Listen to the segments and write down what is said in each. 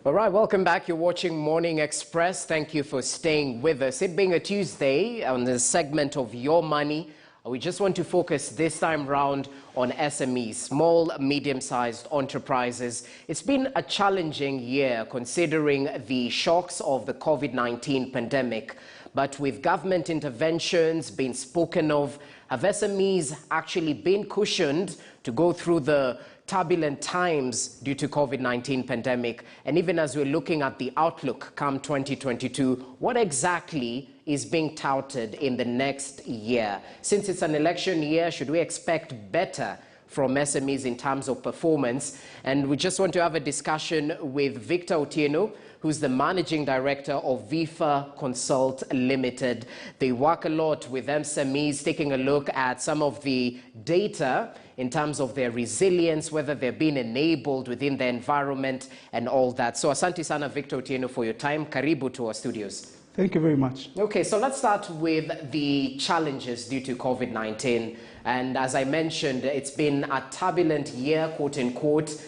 All right, welcome back. You're watching Morning Express. Thank you for staying with us. It being a Tuesday on the segment of Your Money, we just want to focus this time round on SMEs, small, medium-sized enterprises. It's been a challenging year considering the shocks of the Covid-19 pandemic. But with government interventions being spoken of, have SMEs actually been cushioned to go through the turbulent times due to Covid-19 pandemic? And even as we're looking at the outlook come 2022, what exactly is being touted in the next year? Since it's an election year, should we expect better from SMEs in terms of performance? And we just want to have a discussion with Victor Otieno, who's the Managing Director of Vifa Consult Limited. They work a lot with SMEs, taking a look at some of the data in terms of their resilience, whether they're being enabled within the environment and all that. So asante sana Victor Otieno for your time. Karibu to our studios. Thank you very much. Okay, so let's start with the challenges due to COVID-19. And as I mentioned, it's been a turbulent year, quote unquote.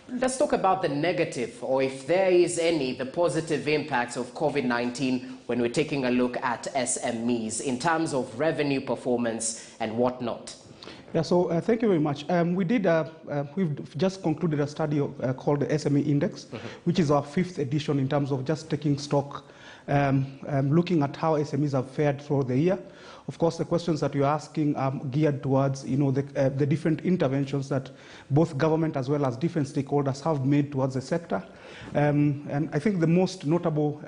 Let's talk about the negative, or if there is any, the positive impacts of COVID-19 when we're taking a look at SMEs in terms of revenue performance and whatnot. Yeah, so thank you very much. We've just concluded a study called the SME Index, which is our 5th edition in terms of just taking stock, looking at how SMEs have fared throughout the year. Of course, the questions that you're asking are geared towards, the different interventions that both government as well as different stakeholders have made towards the sector. And I think the most notable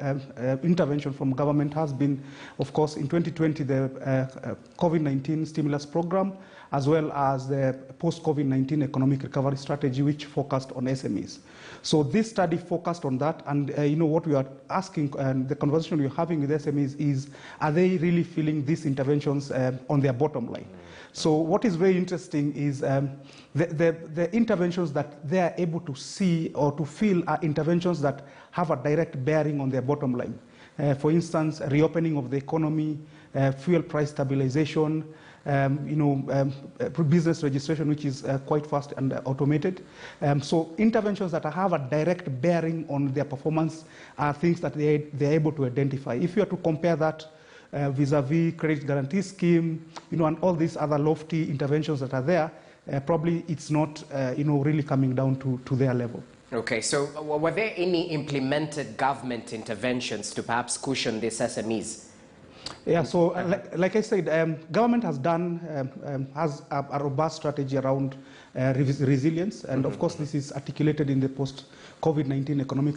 intervention from government has been, of course, in 2020, the COVID-19 stimulus program, as well as the post-COVID-19 economic recovery strategy, which focused on SMEs. So this study focused on that, and what we are asking, and the conversation we're having with SMEs is, are they really feeling these interventions on their bottom line? So what is very interesting is the interventions that they are able to see or to feel are interventions that have a direct bearing on their bottom line. For instance, reopening of the economy, fuel price stabilization, business registration, which is quite fast and automated. So interventions that have a direct bearing on their performance are things that they're able to identify. If you are to compare that vis-a-vis credit guarantee scheme, and all these other lofty interventions that are there, probably it's not, really coming down to their level. Okay, so were there any implemented government interventions to perhaps cushion these SMEs? Yeah, so like I said, government has has a robust strategy around resilience, and of course this is articulated in the post-COVID-19 economic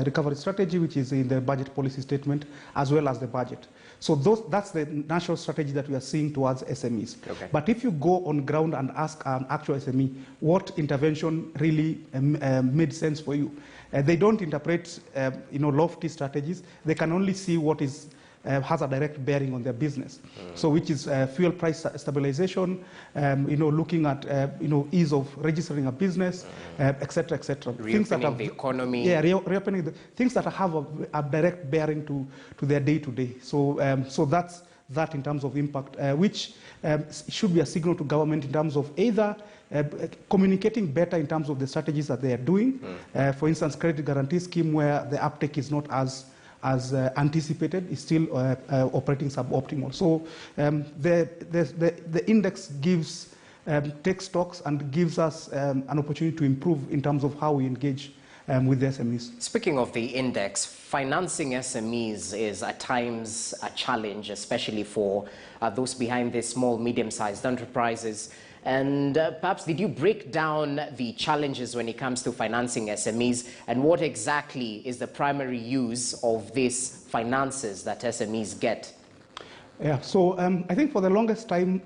recovery strategy, which is in the budget policy statement, as well as the budget. So that's the national strategy that we are seeing towards SMEs. Okay. But if you go on ground and ask an actual SME, what intervention really made sense for you? They don't interpret, lofty strategies. They can only see what is has a direct bearing on their business. So which is fuel price stabilization, looking at, ease of registering a business, et cetera, et cetera. Reopening the economy. Yeah, reopening the things that have a direct bearing to their day-to-day. So, so that's that in terms of impact, which should be a signal to government in terms of either communicating better in terms of the strategies that they are doing. For instance, credit guarantee scheme, where the uptake is not as anticipated, is still operating suboptimal. So the index gives takes stocks and gives us an opportunity to improve in terms of how we engage with the SMEs. Speaking of the index, financing SMEs is at times a challenge, especially for those behind the small, medium-sized enterprises. And perhaps did you break down the challenges when it comes to financing SMEs, and what exactly is the primary use of these finances that SMEs get? Yeah, so I think for the longest time,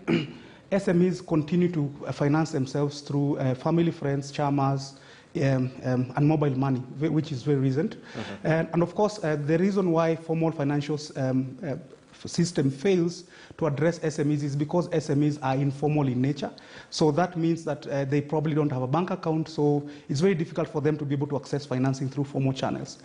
SMEs continue to finance themselves through family, friends, chamas, and mobile money, which is very recent. And of course, the reason why formal financial system fails to address SMEs is because SMEs are informal in nature. So that means that they probably don't have a bank account, so it's very difficult for them to be able to access financing through formal channels.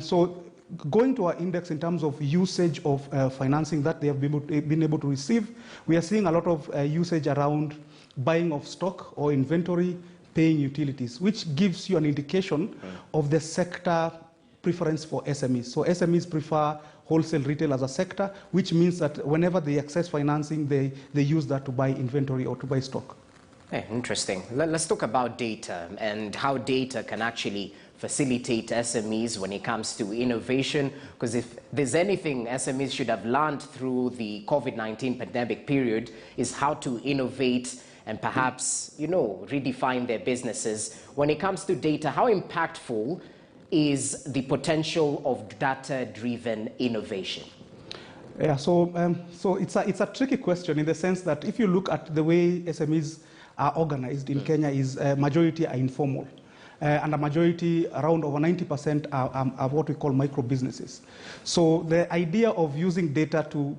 So going to our index in terms of usage of financing that they have been able to receive, we are seeing a lot of usage around buying of stock or inventory, paying utilities, which gives you an indication of the sector preference for SMEs. So SMEs prefer wholesale retail as a sector, which means that whenever they access financing, they use that to buy inventory or to buy stock. Interesting. Let's talk about data and how data can actually facilitate SMEs when it comes to innovation, because if there's anything SMEs should have learned through the COVID-19 pandemic period is how to innovate and perhaps, redefine their businesses. When it comes to data, how impactful is the potential of data-driven innovation? Yeah, so it's a tricky question in the sense that if you look at the way SMEs are organized in Kenya, is majority are informal. And a majority, around over 90%, are what we call micro businesses. So the idea of using data to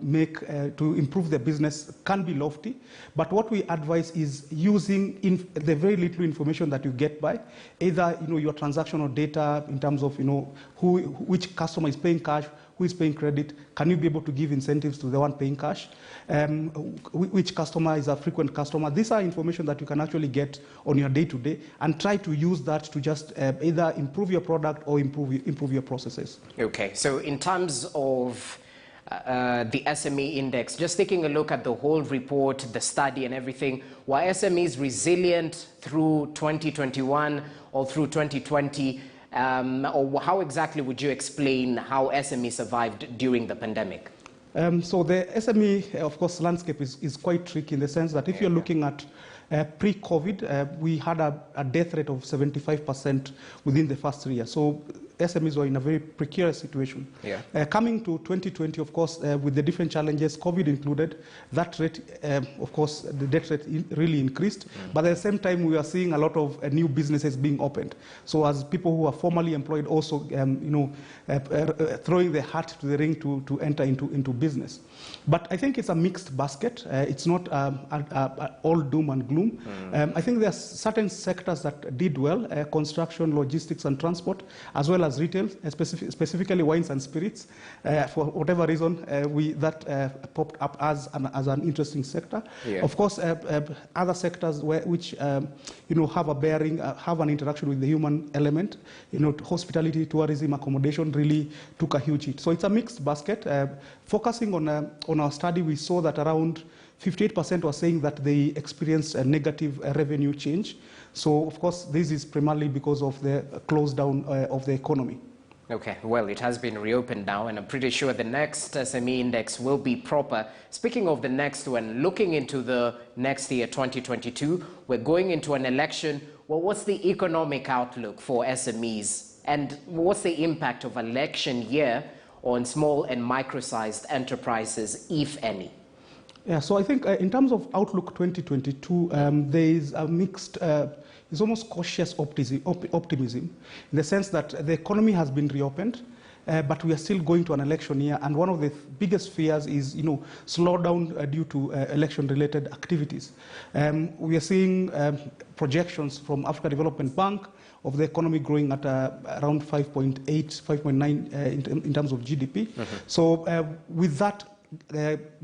improve the business can be lofty, but what we advise is using the very little information that you get by either your transactional data in terms of which customer is paying cash, who is paying credit, can you be able to give incentives to the one paying cash, which customer is a frequent customer. These are information that you can actually get on your day-to-day and try to use that to just either improve your product or improve your processes. Okay, so in terms of the SME index, just taking a look at the whole report, the study and everything, were SMEs resilient through 2021 or through 2020? Or how exactly would you explain how SME survived during the pandemic? So the SME, of course, landscape is quite tricky in the sense that if you're looking at pre-COVID, we had a death rate of 75% within the first 3 years. So SMEs were in a very precarious situation. Yeah. Coming to 2020, of course, with the different challenges, COVID included, that rate, of course, the death rate really increased. But at the same time, we are seeing a lot of new businesses being opened. So as people who are formally employed also, throwing their hat to the ring to enter into business. But I think it's a mixed basket. It's not all doom and gloom. I think there are certain sectors that did well, construction, logistics and transport, as well as retail, specifically wines and spirits. For whatever reason, that popped up as an interesting sector. Yeah. Of course, other sectors which have a bearing, have an interaction with the human element, hospitality, tourism, accommodation really took a huge hit. So it's a mixed basket. Focusing on our study, we saw that around 58% were saying that they experienced a negative revenue change. So, of course, this is primarily because of the close down of the economy. Okay, well, it has been reopened now, and I'm pretty sure the next SME index will be proper. Speaking of the next one, looking into the next year, 2022, we're going into an election. Well, what's the economic outlook for SMEs? And what's the impact of election year on small and micro-sized enterprises, if any? Yeah, so I think in terms of outlook 2022, there is a mixed, it's almost cautious optimism in the sense that the economy has been reopened, but we are still going to an election year, and one of the biggest fears is, slowdown due to election-related activities. We are seeing projections from Africa Development Bank of the economy growing at around 5.8, 5.9 in terms of GDP. So with that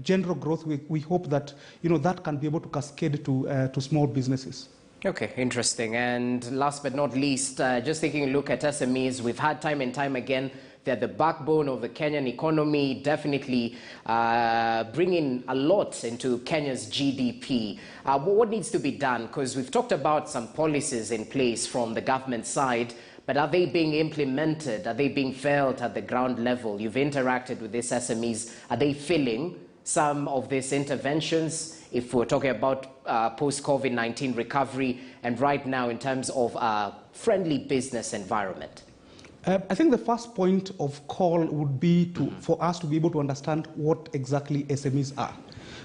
general growth, we hope that that can be able to cascade to small businesses. Okay, interesting. And last but not least, just taking a look at SMEs, we've had time and time again, they're the backbone of the Kenyan economy, definitely bringing a lot into Kenya's GDP. What needs to be done? Because we've talked about some policies in place from the government side, but are they being implemented? Are they being felt at the ground level? You've interacted with these SMEs. Are they feeling some of these interventions, if we're talking about post-COVID-19 recovery and right now in terms of a friendly business environment? I think the first point of call would be for us to be able to understand what exactly SMEs are.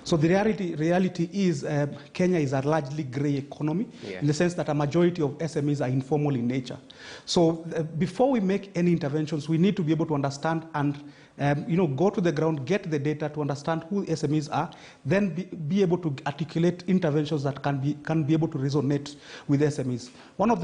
So the reality is Kenya is a largely grey economy, in the sense that a majority of SMEs are informal in nature. So before we make any interventions, we need to be able to understand and go to the ground, get the data to understand who SMEs are, then be able to articulate interventions that can be able to resonate with SMEs. One of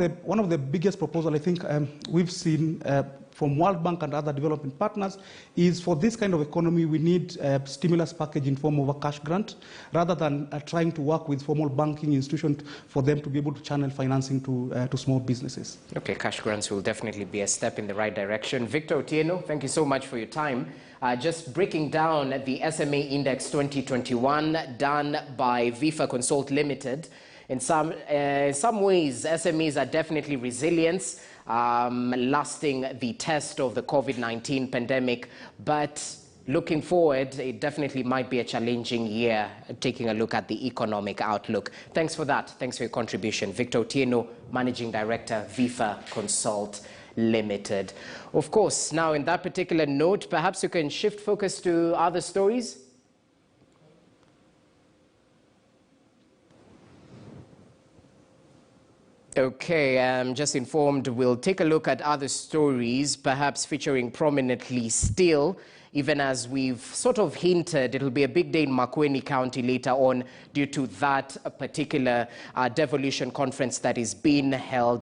the biggest proposals I think we've seen from World Bank and other development partners is for this kind of economy, we need a stimulus package in form of a cash grant, rather than trying to work with formal banking institutions for them to be able to channel financing to small businesses. Okay, cash grants will definitely be a step in the right direction. Victor Otieno, thank you so much for your time. Just breaking down the SME Index 2021 done by VIFA Consult Limited. In some ways, SMEs are definitely resilient, lasting the test of the Covid-19 pandemic, but looking forward, it definitely might be a challenging year, taking a look at the economic outlook. Thanks for that. Thanks for your contribution. Victor Otieno, Managing Director, VIFA Consult Limited. Of course, now in that particular note, perhaps you can shift focus to other stories. Okay, I'm just informed we'll take a look at other stories, perhaps featuring prominently still, even as we've sort of hinted, it'll be a big day in Makueni County later on due to that particular devolution conference that is being held.